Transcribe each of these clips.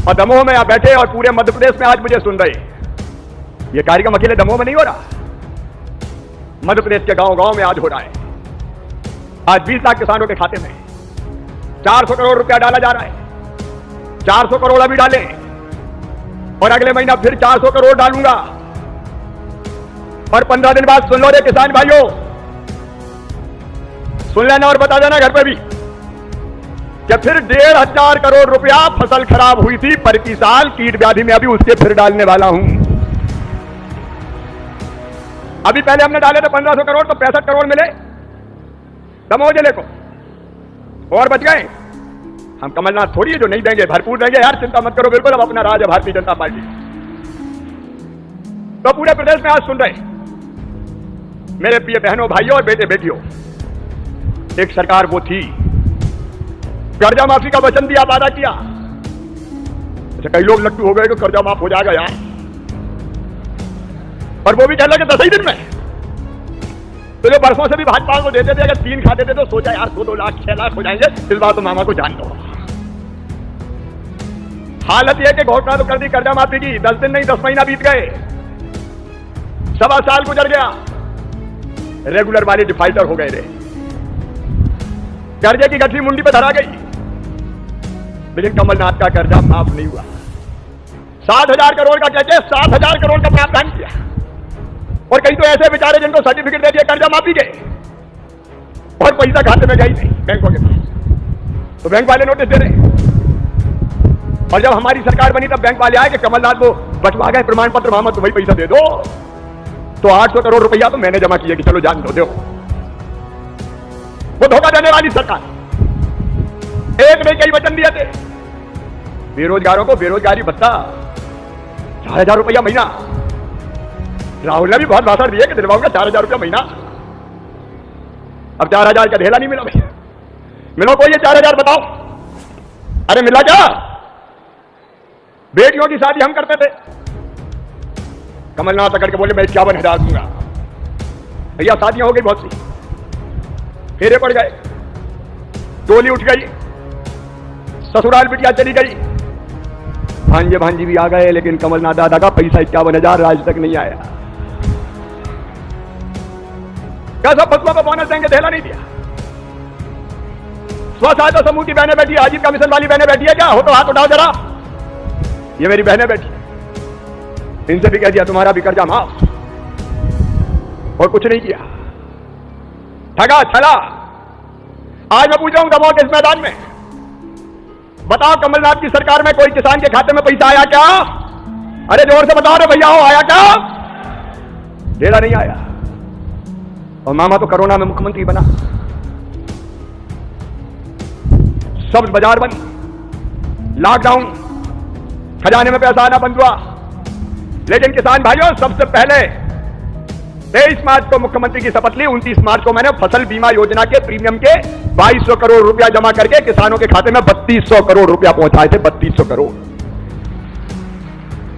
और दमोह में यहां बैठे और पूरे मध्य प्रदेश में आज मुझे सुन रहे। ये कार्यक्रम अकेले दमोह में नहीं हो रहा, मध्य प्रदेश के गांव गांव में आज हो रहा है। आज 20 लाख किसानों के खाते में 400 करोड़ रुपया डाला जा रहा है। 400 करोड़ अभी डाले और अगले महीना फिर 400 करोड़ डालूंगा। और 15 दिन बाद सुन लो रे किसान भाइयों, सुन लेना और बता देना घर पे भी कि फिर 1500 करोड़ रुपया फसल खराब हुई थी पर की साल कीट व्याधि में, अभी उसके फिर डालने वाला हूं। अभी पहले हमने डाले थे 1500 करोड़, तो 65 करोड़ मिले दमोह जिले को और बच गए। हम कमलनाथ थोड़ी है जो नहीं देंगे, भरपूर देंगे यार, चिंता मत करो। बिल्कुल अब अपना राज है भारतीय जनता पार्टी। तो पूरे प्रदेश में आज सुन रहे मेरे प्रिय बहनों भाइयों और बेटे बेटियों, एक सरकार वो थी, कर्जा माफी का वचन दिया, वादा किया। अच्छा, कई लोग लट्टू हो गए कि कर्जा माफ हो जाएगा यार, और वो भी कह लगे 10 ही दिन में। तो जो बरसों से भी भाजपा को देते थे, अगर 3 खाते थे तो सोचा यार 2-2 लाख 6 लाख हो जाएंगे, इस बार तो मामा को जान दो। हालत यह कि घोषणा तो कर दी कर्जा माफी की, 10 दिन नहीं 10 महीना बीत गए, 1.25 साल गुजर गया, रेगुलर वाले डिफाल्टर हो गए रे, कर्जे की गठरी मुंडी पे धरा गई, लेकिन कमलनाथ का कर्जा माफ नहीं हुआ। 7,000 करोड़ का कहते 7,000 करोड़ का प्रावधान किया, और कई तो ऐसे बेचारे जिनको सर्टिफिकेट दे दिया कर्जा माफी के, और पैसा खाते में गई नहीं बैंकों के पास, तो बैंक वाले नोटिस दे रहे। और जब हमारी सरकार बनी तब बैंक वाले आए कि कमलनाथ वो बंटवा गए प्रमाण पत्र, मामा तुम्हें पैसा दे दो। तो 800 करोड़ रुपया तो मैंने जमा किया कि चलो जान दो। वो धोखा देने वाली सरकार, एक ने कई वचन दिए थे बेरोजगारों को, बेरोजगारी भत्ता 4,000 रुपया महीना। राहुल ने भी बहुत भाषण दिए कि दिलवाऊंगा 4,000 रुपया महीना। अब 4,000 का ढेला नहीं मिला भैया, मिलो कोई ये 4,000 बताओ। अरे मिला क्या? बेटियों की शादी हम करते थे, कमलनाथ पकड़ के बोले मैं 51,000 दूंगा। भैया शादियां हो गई बहुत सी, फेरे पड़ गए, डोली उठ गई, ससुराल बिटिया चली गई, भांजे भांजी भी आ गए, लेकिन कमलनाथ दादा का पैसा 51,000 आज तक नहीं आया। कैसा फसलों पर बोनस देंगे, ढेला नहीं दिया। स्व सहायता समूह की बहनें बैठी, आजीविका मिशन वाली बहनें बैठी है क्या? हो तो हाथ उठाओ जरा। ये मेरी बहनें बैठी, इनसे भी कह दिया तुम्हारा भी कर्जा माफ, और कुछ नहीं किया, ठगा छला। आज मैं पूछ रहा हूं दमोह के इस मैदान में, बताओ कमलनाथ की सरकार में कोई किसान के खाते में पैसा आया क्या? अरे जोर से बताओ रे भैया, हो आया क्या? ढेला नहीं आया। और मामा तो कोरोना में मुख्यमंत्री बना, सब बाजार बंद, लॉकडाउन, खजाने में पैसा आना बंद हुआ। लेकिन किसान भाइयों, सबसे पहले 23 मार्च को मुख्यमंत्री की शपथ ली, 29 मार्च को मैंने फसल बीमा योजना के प्रीमियम के 2200 करोड़ रुपया जमा करके किसानों के खाते में 3200 करोड़ रुपया पहुंचाए थे, 3200 करोड़।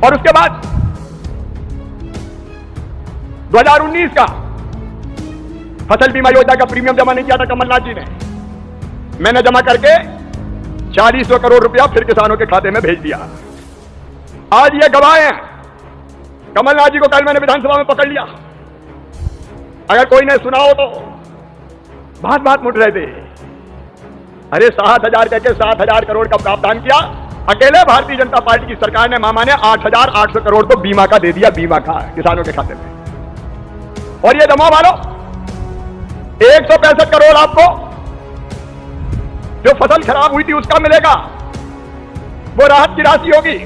और उसके बाद 2019 का फसल बीमा योजना का प्रीमियम जमा नहीं किया था कमलनाथ जी ने, मैंने जमा करके 4000 करोड़ रुपया फिर किसानों के खाते में भेज दिया। आज ये गवाह हैं, कमलनाथ जी को कल मैंने विधानसभा में पकड़ लिया, अगर कोई ने सुना हो तो बात बात मुड़ रहे थे। अरे 7,000 कहकर 7,000 करोड़ का प्रावधान किया, अकेले भारतीय जनता पार्टी की सरकार ने, मामा ने 8,800 करोड़ तो बीमा का दे दिया, बीमा का किसानों के खाते में। और ये दमोह वालों 165 करोड़ आपको जो फसल खराब हुई थी उसका मिलेगा, वो राहत की राशि होगी।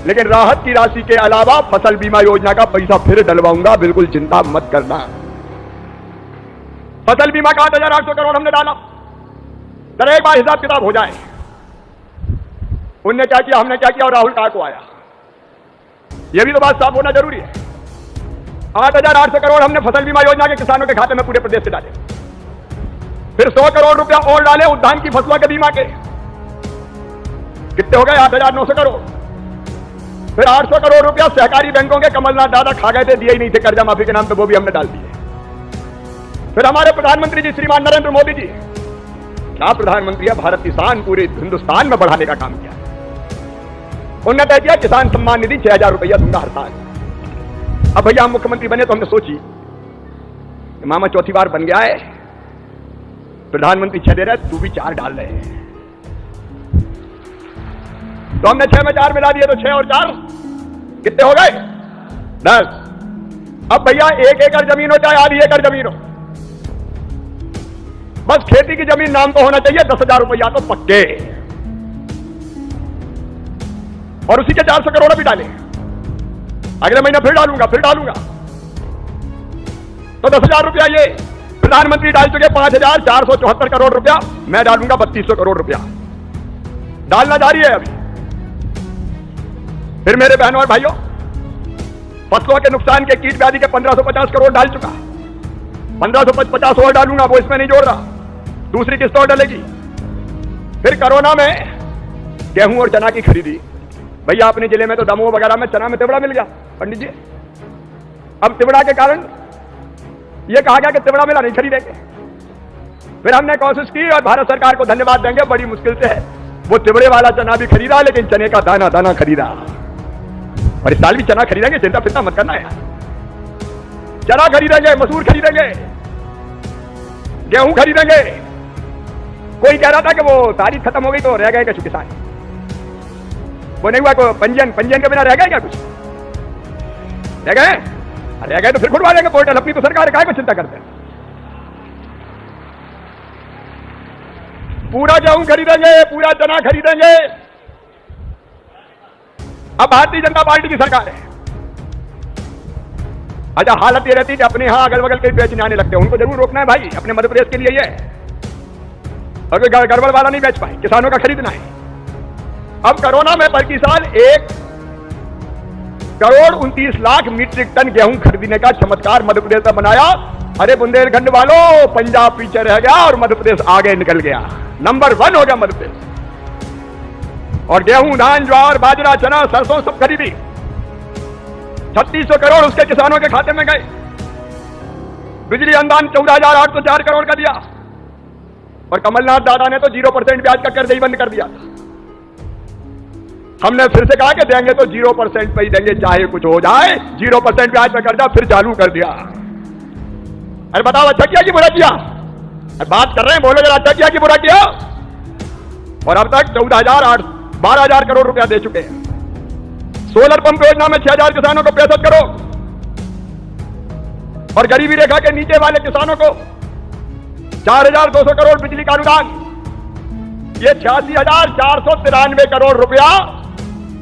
लेकिन राहत की राशि के अलावा फसल बीमा योजना का पैसा फिर डलवाऊंगा, बिल्कुल चिंता मत करना। फसल बीमा का 8,800 करोड़ हमने डाला, जरा एक बार हिसाब किताब हो जाए, उनने क्या किया, हमने क्या किया, और राहुल कहां को आया, यह भी तो बात साफ होना जरूरी है। 8,800 करोड़ हमने फसल बीमा योजना के किसानों के खाते में पूरे प्रदेश से डाले, फिर 100 करोड़ रुपया और डाले उद्यान की फसलों के बीमा के, कितने हो गए 8,900 करोड़। फिर 800 करोड़ रुपया सहकारी बैंकों के कमलनाथ दादा खा गए थे, दिए ही नहीं थे कर्जा माफी के नाम पे, वो भी हमने डाल दिए। फिर हमारे प्रधानमंत्री जी श्रीमान नरेंद्र मोदी जी, क्या प्रधानमंत्री है, भारत की शान पूरे हिंदुस्तान में बढ़ाने का काम किया। उन्होंने तय किया किसान सम्मान निधि 6,000 रुपया दूंगा हर साल। अब भैया हम मुख्यमंत्री बने तो हमने सोची मामा चौथी बार बन गया है, प्रधानमंत्री 6 दे रहे, तू भी 4 डाल रहे हैं, तो हमने 6 में 4 मिला दिए, तो 6 और 4 कितने हो गए? 10। अब भैया 1 एकड़ जमीन हो चाहे आधी एकड़ जमीन हो, बस खेती की जमीन नाम तो होना चाहिए, 10,000 रुपया तो पक्के, और उसी के 400 करोड़ भी डाले, अगले महीने फिर डालूंगा तो 10,000 रुपया ये प्रधानमंत्री डाल चुके, 5,474 करोड़ रुपया, मैं डालूंगा 3200 करोड़ रुपया, डालना जारी है अभी। फिर मेरे बहनों और भाइयों, फसलों के नुकसान के कीट व्याधि के 1550 करोड़ डाल चुका, 1550 और डालूंगा, वो इसमें नहीं जोड़ रहा, दूसरी किस्त और डलेगी। फिर कोरोना में गेहूं और चना की खरीदी, भैया अपने जिले में तो दमोह वगैरह में चना में तिवड़ा मिल गया पंडित जी, अब तिवड़ा के कारण यह कहा गया कि तिवड़ा मिला नहीं खरीदेंगे। फिर हमने कोशिश की और भारत सरकार को धन्यवाद देंगे, बड़ी मुश्किल से है वो तिवड़े वाला चना भी खरीदा, लेकिन चने का दाना दाना खरीदा, और इस साल भी चना खरीदेंगे, चिंता फिंता मत करना यार, चना खरीदेंगे, मसूर खरीदेंगे, गेहूं खरीदेंगे। कोई कह रहा था कि वो तारीख खत्म हो गई तो रह गए कुछ किसान, वो नहीं हुआ, को पंजीयन के बिना रह गए क्या कुछ? रह गए तो फिर खुलवा देंगे पोर्टल, अपनी तो सरकार काहे को चिंता करते हैं। पूरा गेहूं खरीदेंगे, पूरा चना खरीदेंगे। अब भारतीय जनता पार्टी की सरकार है, अच्छा हालत ये रहती है कि अपने यहां अगल बगल के बेचने आने लगते हैं, उनको जरूर रोकना है भाई, अपने मध्य प्रदेश के लिए ये है, और कोई गड़बड़ वाला नहीं बेच पाए, किसानों का खरीदना है। अब कोरोना में प्रति साल 1,29,00,000 मीट्रिक टन गेहूं खरीदने का चमत्कार मध्य प्रदेश ने बनाया। अरे बुंदेलखंड वालों, पंजाब पीछे रह गया और मध्य प्रदेश आगे निकल गया, नंबर 1 हो गया मध्य प्रदेश। और गेहूं, धान, ज्वार, बाजरा, चना, सरसों सब खरीदी, 3600 करोड़ उसके किसानों के खाते में गए। बिजली अनुदान 14,804 करोड़ का दिया, और कमलनाथ दादा ने तो 0% ब्याज का कर्ज ही बंद कर दिया था। हमने फिर से कहा कि देंगे तो 0% पे ही देंगे, चाहे कुछ हो जाए, 0% ब्याज पे कर्जा फिर चालू कर दिया। अरे बताओ अच्छा किया कि बुरा किया? अरे बात कर रहे हैं, बोलो जरा, अच्छा किया कि बुरा किया? और अब तक 12,000 करोड़ रुपया दे चुके हैं। सोलर पंप योजना में 6,000 किसानों को 65 करोड़, और गरीबी रेखा के नीचे वाले किसानों को 4,200 करोड़ बिजली का अनुदान। ये 86,493 करोड़ रुपया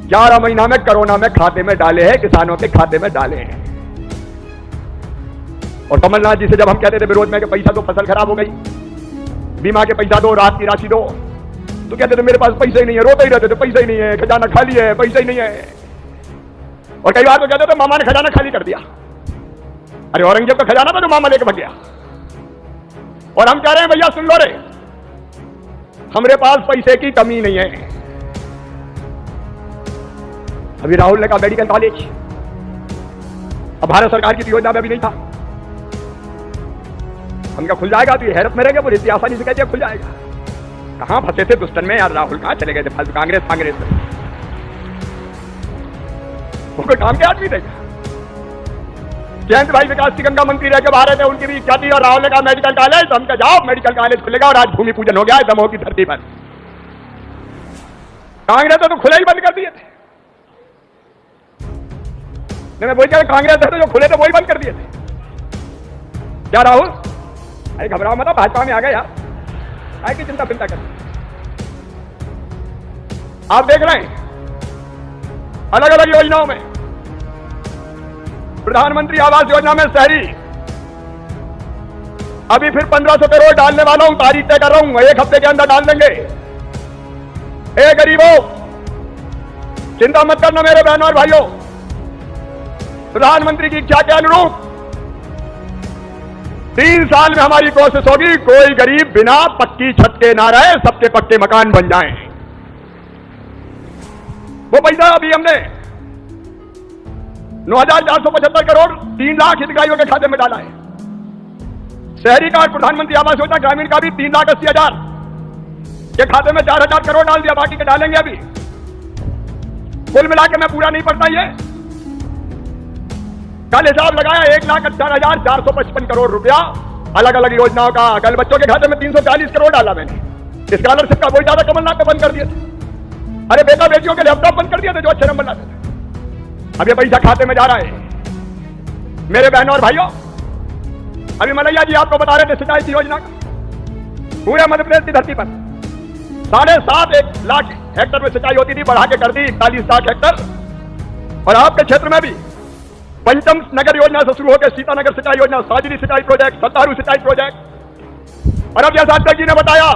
11 महीना में कोरोना में खाते में डाले हैं, किसानों के खाते में डाले हैं। और कमलनाथ जी से जब हम कहते थे विरोध में कि पैसा दो, फसल खराब हो गई, बीमा के पैसा दो, राहत की राशि दो, तो कहते थे मेरे पास पैसा ही नहीं है, रोते ही रहते थे, पैसा ही नहीं है, खजाना खाली है, पैसा ही नहीं है। और कई बार तो कहते थे मामा ने खजाना खाली कर दिया। अरे औरंगजेब का खजाना था जो मामा लेकर भाग गया। और हम कह रहे हैं भैया सुन लो रे, हमारे पास पैसे की कमी नहीं है। अभी राहुल ने कहा मेडिकल कॉलेज, अब भारत सरकार की योजना में अभी नहीं था, हमका खुल जाएगा, तो ये हैरत में रहेगा, बोले इतनी आसानी से कहते खुल जाएगा। कहां फंसे थे दुष्टन में यार, राहुल कहां चले गए थे फालतू कांग्रेस में, उनको काम के आदमी थे। जयंत भाई विकास निगम का मंत्री रह के बाहर थे, उनकी भी इच्छा थी, और राहुल ने कहा मेडिकल कॉलेज, तो हम कहा जाओ मेडिकल कॉलेज खुलेगा, और आज भूमि पूजन हो गया है दमोह की धरती पर। कांग्रेस तो खुले ही बंद कर दिए थे, मैं बोल क्या कांग्रेस है तो जो खुले थे वही बंद कर दिए थे। क्या राहुल, अरे घबराओ मत, भाजपा में आ गए यार, आए की चिंता फिंता कर। आप देख रहे हैं अलग अलग योजनाओं में, प्रधानमंत्री आवास योजना में शहरी, अभी फिर 1500 करोड़ डालने वाला हूं, तारीख तय कर रहा हूं, 1 हफ्ते के अंदर डाल देंगे। ए गरीबों, चिंता मत करना मेरे बहनों और भाइयों, प्रधानमंत्री की इच्छा के अनुरूप 3 साल में हमारी कोशिश होगी कोई गरीब बिना पक्की छत के ना रहे, सबके पक्के मकान बन जाएं। वो पैसा अभी हमने 9,475 करोड़ 3 लाख हितग्राहियों के खाते में डाला है। शहरी का और प्रधानमंत्री आवास योजना ग्रामीण का भी 3,80,000 के खाते में 4,000 करोड़ डाल दिया, बाकी के डालेंगे अभी। कुल मिला के मैं पूरा नहीं पढ़ता ये। कल हिसाब लगाया 1,18,455 करोड़ रुपया अलग अलग योजनाओं का। कल बच्चों के खाते में 340 करोड़ डाला मैंने। स्कॉलरशिप का वही ज्यादा कमलनाथ ने बंद कर दिया था। अरे बेटा बेटियों के लैपटॉप बंद कर दिया था जो अच्छे नंबर लाते थे। अब ये पैसा खाते में जा रहा है। मेरे बहनों और भाइयों, अभी मलैया जी आपको बता रहे थे सिंचाई की योजना का। पूरे मध्य प्रदेश की धरती पर 7.5 लाख हेक्टर में सिंचाई होती थी, बढ़ा के कर दी 41 लाख हेक्टर। और आपके क्षेत्र में भी पंचम नगर योजना से शुरू होकर सीतानगर सिंचाई योजना, साजिली सिंचाई प्रोजेक्ट, सत्तारू सिंचाई प्रोजेक्ट। और अब जैसा अध्यक्ष जी ने बताया,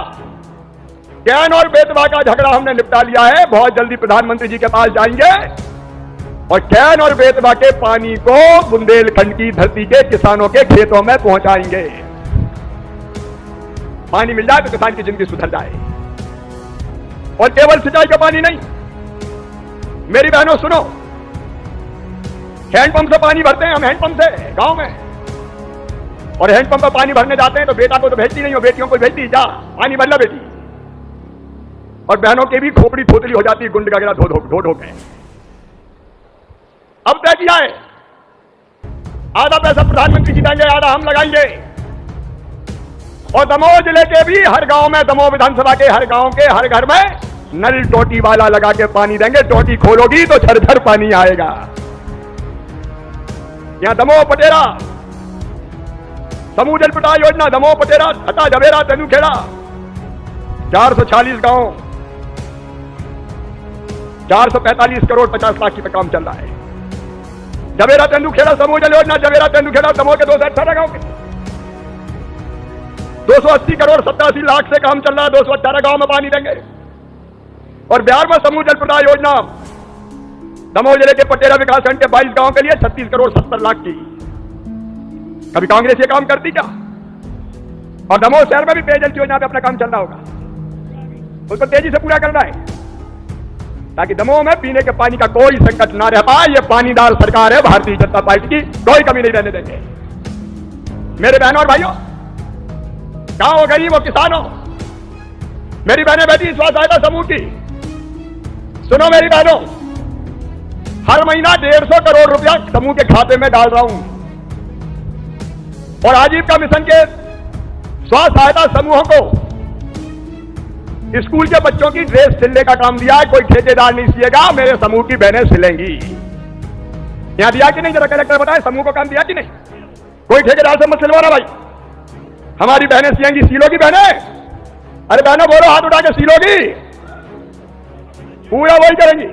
कैन और बेतवा का झगड़ा हमने निपटा लिया है। बहुत जल्दी प्रधानमंत्री जी के पास जाएंगे और कैन और बेतवा के पानी को बुंदेलखंड की धरती के किसानों के खेतों में पहुंचाएंगे। पानी मिल जाए तो किसान की जिंदगी सुधर जाए। और केवल सिंचाई का पानी नहीं, मेरी बहनों सुनो, हैंडपंप से पानी भरते हैं हम, हैंडपंप से गांव में। और हैंडपंप पर पानी भरने जाते हैं तो बेटा को तो भेजती नहीं हो, बेटियों को भेजती, जा पानी भर ला बेटी। और बहनों की भी खोपड़ी थोतली हो जाती है, गुंड गगरा धो धो के। अब तय किया है, आधा पैसा प्रधानमंत्री जी देंगे, आधा हम लगाएंगे। और दमोह जिले के भी हर गांव में, दमोह विधानसभा के हर गांव के हर घर में नल टोटी वाला लगा के पानी देंगे। टोटी खोलोगी तो झरझर पानी आएगा। यहां दमोह पटेरा समूह जल प्रदाय योजना, दमोह पटेरा हटा जवेरा तेंदुखेड़ा 440 गांव, 445 करोड़ 50 लाख की पे काम चल रहा है। जवेरा तेंदुखेड़ा समूह जल योजना, जवेरा तेंदुखेड़ा दमोह के 218 गांव के 280 करोड़ 87 लाख से काम चल रहा है। 218 गांव में पानी देंगे। और बिहार में समूह जल प्रदाय योजना दमोह जिले के पटेरा विकासखंड के 22 गांव के लिए 36 करोड़ 70 लाख की। कभी कांग्रेस ये काम करती क्या? और दमोह शहर में भी पेयजल योजना पे अपना काम चल रहा होगा, उसको तेजी से पूरा करना है ताकि दमोह में पीने के पानी का कोई संकट ना रह पाए। ये पानीदार सरकार है भारतीय जनता पार्टी की, कोई कमी नहीं रहने देंगे। मेरे बहनों और भाइयों, गांव हो गरीब हो किसान हो, मेरी बहनें बैठी स्व सहायता समूह की, सुनो मेरी बहनों, हर महीना 150 करोड़ रुपया समूह के खाते में डाल रहा हूं। और आजीविका मिशन के स्व सहायता समूहों को स्कूल के बच्चों की ड्रेस सिलने का काम दिया है। कोई ठेकेदार नहीं सिएगा, मेरे समूह की बहनें सिलेंगी। यहां दिया कि नहीं? जरा कलेक्टर बताए, समूह को काम दिया कि नहीं? कोई ठेकेदार से मत सिलवाना भाई, हमारी बहनें सिएंगी। सिलोगी बहनें? अरे बहनों बोलो, हाथ उठा के सिलोगी? पूरा वही करेंगी,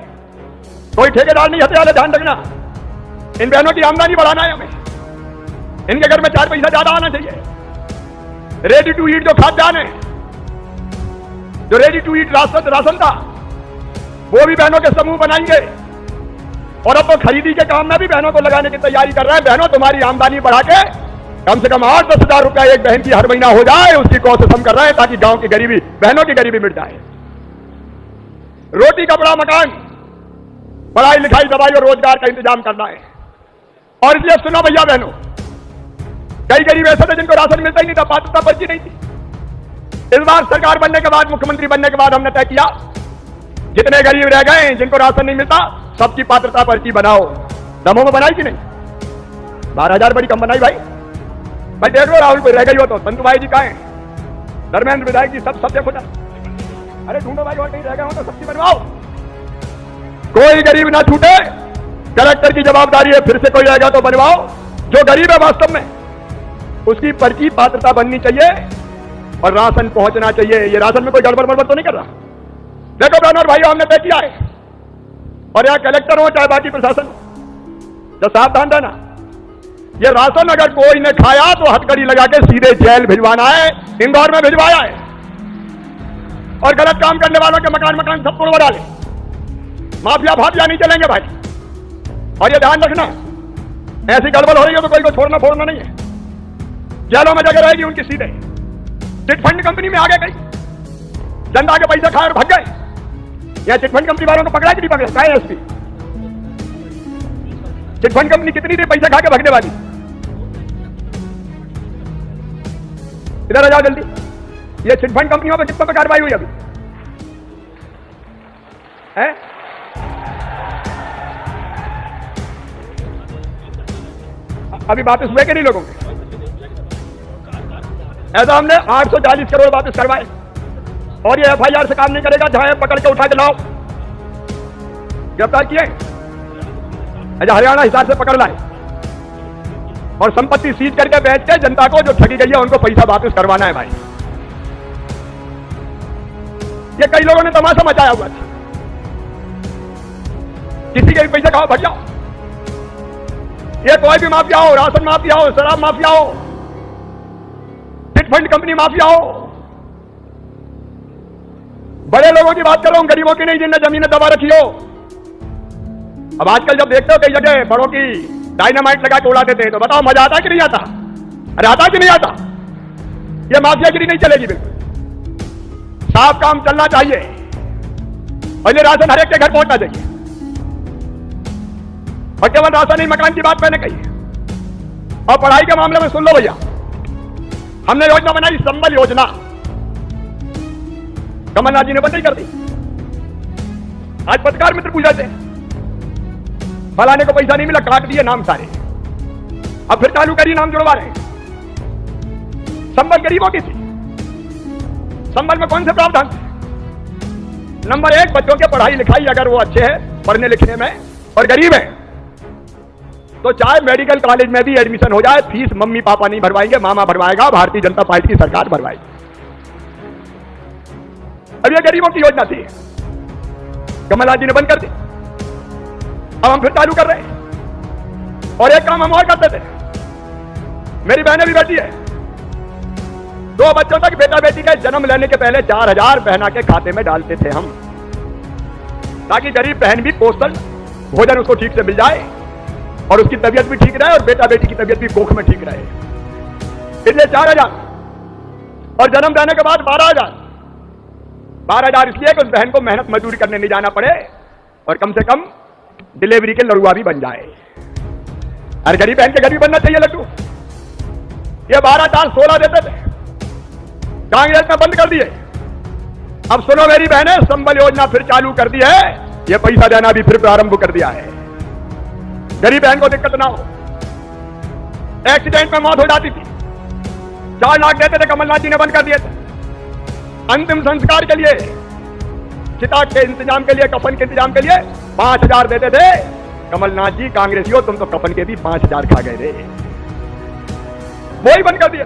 कोई ठेकेदार नहीं हथियार। ध्यान रखना, इन बहनों की आमदनी बढ़ाना है हमें, इनके घर में 4 पैसा ज्यादा आना चाहिए। रेडी टू ईट जो खाद्यान्न है, जो रेडी टू ईट राशन था, वो भी बहनों के समूह बनाएंगे। और अब तो खरीदी के काम में भी बहनों को लगाने की तैयारी कर रहे हैं। बहनों, तुम्हारी आमदनी बढ़ा के कम से कम 8-10 हजार रुपया एक बहन की हर महीना हो जाए, उसकी कोशिश हम कर रहे हैं ताकि गांव की गरीबी, बहनों की गरीबी मिट जाए। रोटी कपड़ा मकान, पढ़ाई लिखाई दवाई और रोजगार का इंतजाम करना है। और इसलिए सुनो भैया बहनों, कई गरीब ऐसे थे जिनको राशन मिलता ही नहीं था, पात्रता पर्ची नहीं थी। इस बार सरकार बनने के बाद, मुख्यमंत्री बनने के बाद हमने तय किया, जितने गरीब रह गए जिनको राशन नहीं मिलता, सबकी पात्रता पर्ची बनाओ। दमोह में बनाई कि नहीं? 12,000 बड़ी कम बनाई भाई। भाई देख लो, राहुल कोई रह गई हो तो संतु भाई जी कहाँ हैं? धर्मेंद्र विधायक जी सब सबसे खुदा। अरे ढूंढो भाई, और कहीं रह गए हो तो सबकी बनवाओ, कोई गरीब ना छूटे। कलेक्टर की जवाबदारी है, फिर से कोई रहेगा तो बनवाओ। जो गरीब है वास्तव में, उसकी पर्ची पात्रता बननी चाहिए और राशन पहुंचना चाहिए। ये राशन में कोई गड़बड़ तो नहीं कर रहा? देखो बहनों और भाइयों, हमने तय किया है, और यहां कलेक्टर हो चाहे बाकी प्रशासन, जो सावधान रहना, ये राशन अगर कोई ने खाया तो हथकड़ी लगा के सीधे जेल भिजवाना है। इंदौर में भिजवाया है। और गलत काम करने वालों के मकान सब तोड़वा डाले। माफिया भाफिया नहीं चलेंगे भाई। और ये ध्यान रखना, ऐसी गड़बड़ हो रही है तो कोई को छोड़ना फोड़ना नहीं है। जेलों में जगह रहेगी उनकी सीधे। चिटफंड कंपनी में आगे गई, जनता के पैसे खाए और भाग गए। यह चिटफंड कंपनी वालों को पकड़ा कि नहीं पकड़ा? क्या है एसपी? चिटफंड कंपनी कितनी देर पैसे खा के भागने वाली? इधर आ जाओ जल्दी। ये चिटफंड कंपनियों पर कितना कार्रवाई हुई अभी है? अभी वापस हुए कि नहीं लोगों के? ऐसा हमने 840 करोड़ वापस करवाए, और ये FIR से काम नहीं करेगा, जहां पकड़ के उठा के लाओ, गिरफ्तार किए। अच्छा, हरियाणा हिसार से पकड़ लाए और संपत्ति सीज करके बेच के जनता को जो ठगी गई है उनको पैसा वापस करवाना है भाई। ये कई लोगों ने तमाशा मचाया हुआ था, किसी के भी पैसे खाओ भर जाओ। ये कोई भी माफिया हो, राशन माफिया हो, शराब माफिया हो, चिटफंड कंपनी माफिया हो, बड़े लोगों की बात कर रहा हूं, गरीबों की नहीं, जिनने जमीनें दबा रखी हो। अब आजकल जब देखते हो कई जगह बड़ों की डायनामाइट लगा के उड़ा देते हैं, तो बताओ मजा आता कि नहीं आता? अरे आता कि नहीं आता? ये माफियागिरी नहीं चलेगी, बिल्कुल साफ काम चलना चाहिए, और ये राशन हर एक के घर पहुंचना चाहिए। और केवल राशन नहीं, मकान की बात मैंने कही है। और पढ़ाई के मामले में सुन लो भैया, हमने योजना बनाई संबल योजना, कमलनाथ जी ने बंद नहीं कर दी। आज पत्रकार मित्र पूछा थे, फलाने को पैसा नहीं मिला, काट दिए नाम सारे, अब फिर चालू करिए, नाम जुड़वा रहे। संबल गरीबों की थी, संबल में कौन से प्रावधान थे? नंबर 1, बच्चों के पढ़ाई लिखाई अगर वो अच्छे हैं पढ़ने लिखने में और गरीब है, तो चाहे मेडिकल कॉलेज में भी एडमिशन हो जाए, फीस मम्मी पापा नहीं भरवाएंगे, मामा भरवाएगा, भारतीय जनता पार्टी की सरकार भरवाएगी। अब ये गरीबों की योजना थी, कमलनाथ जी ने बंद कर दी, अब हम फिर चालू कर रहे हैं। और एक काम हम और करते थे, मेरी बहनें भी बैठी है, 2 बच्चों तक बेटा बेटी का जन्म लेने के पहले 4000 बहना के खाते में डालते थे हम, ताकि गरीब बहन भी पोषण भोजन उसको ठीक से मिल जाए और उसकी तबीयत भी ठीक रहे और बेटा बेटी की तबीयत भी कोख में ठीक रहे। इसलिए 4000 और जन्म देने के बाद 12,000 इसलिए कि उस बहन को मेहनत मजदूरी करने नहीं जाना पड़े और कम से कम डिलीवरी के लड़ुआ भी बन जाए। अरे गरीब बहन के घर भी बनना चाहिए लड्डू। ये 12,000 16 देते थे, कांग्रेस ने बंद कर दिए। अब सुनो मेरी बहनें, संबल योजना फिर चालू कर दी है, ये पैसा देना भी फिर प्रारंभ कर दिया है, गरीब बहन को दिक्कत ना हो। एक्सीडेंट में मौत हो जाती थी, 4 लाख देते थे, कमलनाथ जी ने बंद कर दिए थे। अंतिम संस्कार के लिए, चिता के इंतजाम के लिए, कफन के इंतजाम के लिए 5,000 देते थे। कमलनाथ जी कांग्रेसियों, तुम तो कफन के भी 5,000 खा गए थे, वही बंद कर दिए।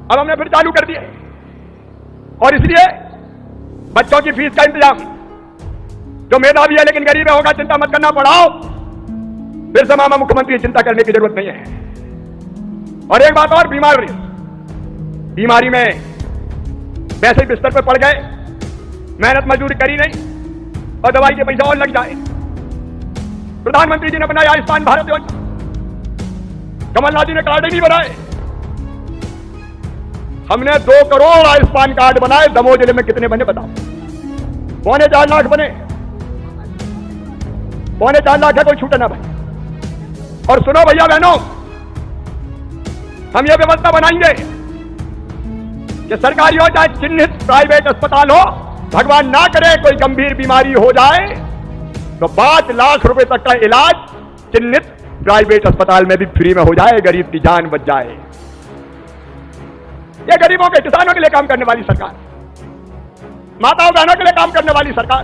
अब हमने फिर चालू कर दिए, और इसलिए बच्चों की फीस का इंतजाम, जो मेधावी है लेकिन गरीब है होगा, चिंता मत करना, पढ़ाओ। फिर से मामा मुख्यमंत्री, चिंता करने की जरूरत नहीं है। और एक बात और, बीमारी में वैसे बिस्तर पर पड़ गए, मेहनत मजदूरी करी नहीं और दवाई के पैसा और लग जाए, प्रधानमंत्री जी ने बनाया आयुष्मान भारत योजना, कमलनाथ जी ने कार्ड ही नहीं बनाए। हमने 2 करोड़ आयुष्मान कार्ड बनाए। दमोह जिले में कितने बने बताओ? 4.25 लाख बने, 4.25 लाख है, कोई छूटे ना भाई। और सुनो भैया बहनों, हम ये व्यवस्था बनाएंगे कि सरकारी हो चाहे चिन्हित प्राइवेट अस्पताल हो, भगवान ना करे कोई गंभीर बीमारी हो जाए तो 5 लाख रुपए तक का इलाज चिन्हित प्राइवेट अस्पताल में भी फ्री में हो जाए, गरीब की जान बच जाए। ये गरीबों के, किसानों के लिए काम करने वाली सरकार, माताओं बहनों के लिए काम करने वाली सरकार।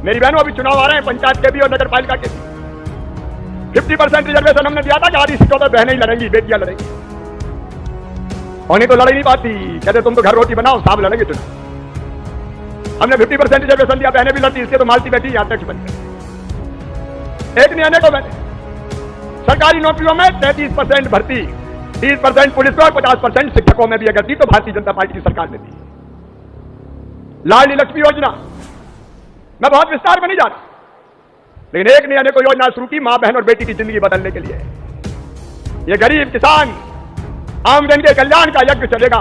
मेरी बहनों, अभी चुनाव आ रहे हैं, पंचायत के भी और नगर पालिका के भी। 50% रिजर्वेशन हमने दिया था कि आधी सीटों पर बहनें ही लड़ेंगी, बेटियां लड़ेंगी। उन्हें तो लड़ नहीं पाती, कहते तुम तो घर रोटी बनाओ, साहब लड़ेंगे चुनाव। हमने 50% रिजर्वेशन दिया, बहनें भी लड़ती, इसके तो मालती बैठी अध्यक्ष बन गए। एक नहीं अनेकों बहने। सरकारी नौकरियों में 33% भर्ती, 30% पुलिस में और 50% शिक्षकों में भी अगर दी तो भारतीय जनता पार्टी की सरकार ने दी। लाडली लक्ष्मी योजना, मैं बहुत विस्तार में नहीं जा रहा, लेकिन एक नहीं अनेकों योजना शुरू की मां बहन और बेटी की जिंदगी बदलने के लिए। ये गरीब किसान आमजन के कल्याण का यज्ञ चलेगा।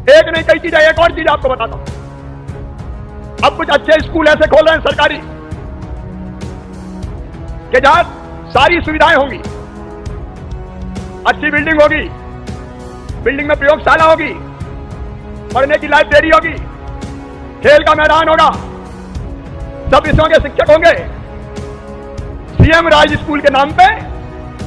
एक नहीं कई चीजें, एक और चीज आपको बताता हूं। अब कुछ अच्छे स्कूल ऐसे खोल रहे हैं सरकारी कि जहां सारी सुविधाएं होंगी, अच्छी बिल्डिंग होगी, बिल्डिंग में प्रयोगशाला होगी, पढ़ने की लाइब्रेरी होगी, खेल का मैदान होगा, सब विषयों के शिक्षक होंगे। सीएम राज स्कूल के नाम पे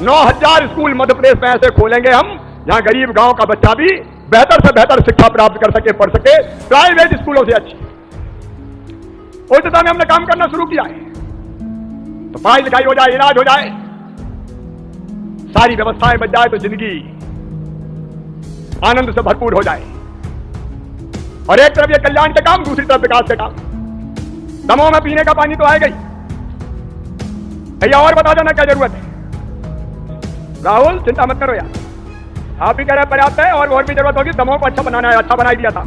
9,000 स्कूल मध्य प्रदेश में ऐसे खोलेंगे हम जहां गरीब गांव का बच्चा भी बेहतर से बेहतर शिक्षा प्राप्त कर सके, पढ़ सके, प्राइवेट स्कूलों से अच्छी। उस दिशा में हमने काम करना शुरू किया है। तो पढ़ाई लिखाई हो जाए, इलाज हो जाए, सारी व्यवस्थाएं बच जाए तो जिंदगी आनंद से भरपूर हो जाए। और एक तरफ ये कल्याण के काम, दूसरी तरफ विकास के काम। दमोह में पीने का पानी तो आएगा ही, भैया और बता देना क्या जरूरत है। राहुल चिंता मत करो यार, आप ही कह रहे पर्याप्त है, और भी जरूरत होगी। दमोह को अच्छा बनाना है, अच्छा बना दिया था।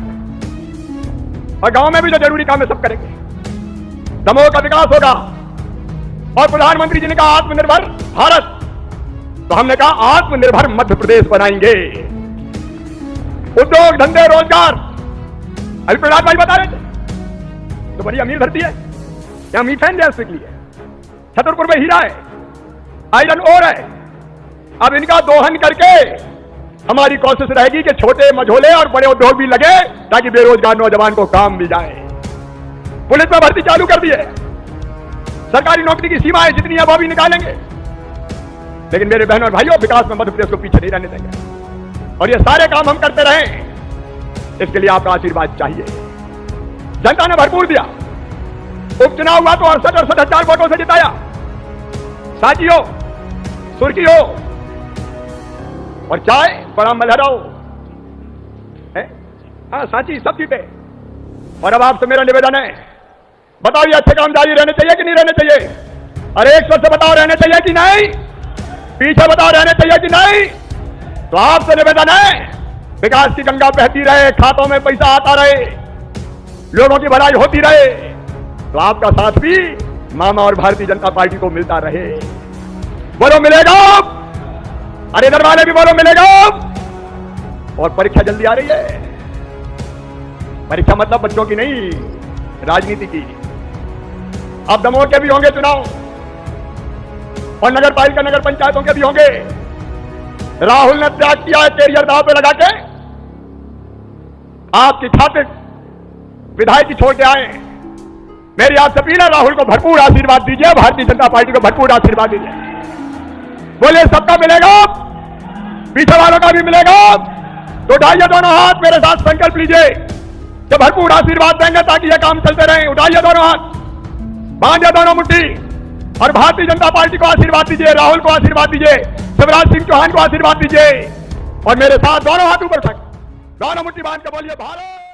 और गांव में भी जो जरूरी काम है सब करेंगे। दमोह का विकास होगा। और प्रधानमंत्री जी ने कहा आत्मनिर्भर भारत, तो हमने कहा आत्मनिर्भर मध्य प्रदेश बनाएंगे। उद्योग धंधे रोजगार, अभी प्रहलाद भाई बता रहे थे, तो बड़ी अमीर धरती है, यहां मीथेन गैस निकली है, छतरपुर में हीरा है, आयरन ओर है। अब इनका दोहन करके हमारी कोशिश रहेगी कि छोटे मझोले और बड़े उद्योग भी लगे, ताकि बेरोजगार नौजवान को काम मिल जाए। पुलिस में भर्ती चालू कर दी है, सरकारी नौकरी की सीमाएं जितनी है वो भी निकालेंगे। लेकिन मेरे बहनों और भाइयों, विकास में मध्य प्रदेश को पीछे नहीं रहने देंगे। और ये सारे काम हम करते रहें, इसके लिए आपका आशीर्वाद चाहिए। जनता ने भरपूर दिया। उपचुनाव हुआ तो 68,000 वोटों से जिताया। साची हो, सुर्खी हो और चाय बड़ा मलहरा हो, हाँ साची सब जीते। और अब आपसे मेरा निवेदन है, बताओ ये अच्छे काम जारी रहने चाहिए कि नहीं रहने चाहिए? अरे एक स्वर से बताओ, रहने चाहिए कि नहीं? पीछे बताओ, रहने चाहिए कि नहीं? तो आपसे निवेदन है, विकास की गंगा बहती रहे, खातों में पैसा आता रहे, लोगों की भलाई होती रहे, तो आपका साथ भी मामा और भारतीय जनता पार्टी को मिलता रहे। बोलो मिलेगा? अरे इधर वाले भी बोलो मिलेगा। और परीक्षा जल्दी आ रही है। परीक्षा मतलब बच्चों की नहीं, राजनीति की। अब दमोह के भी होंगे चुनाव, और नगर पालिका नगर पंचायतों के भी होंगे। राहुल ने त्याग किया है कैरियर दांव पे लगा के, आपकी खातिर विधायक की छोड़ के आए। मेरी आपसे अपील है, राहुल को भरपूर आशीर्वाद दीजिए, भारतीय जनता पार्टी को भरपूर आशीर्वाद दीजिए। बोले सबका मिलेगा, पीछे वालों का भी मिलेगा। तो उठाइए दोनों हाथ, मेरे साथ संकल्प लीजिए कि भरपूर आशीर्वाद देंगे ताकि ये काम चलते रहे। उठाइए दोनों हाथ, बांधिए दोनों मुट्ठी, और भारतीय जनता पार्टी को आशीर्वाद दीजिए, राहुल को आशीर्वाद दीजिए, शिवराज सिंह चौहान को आशीर्वाद दीजिए। और मेरे साथ दोनों हाथ ऊपर उठाए, दोनों मुट्ठी बांध के बोलिए भारत।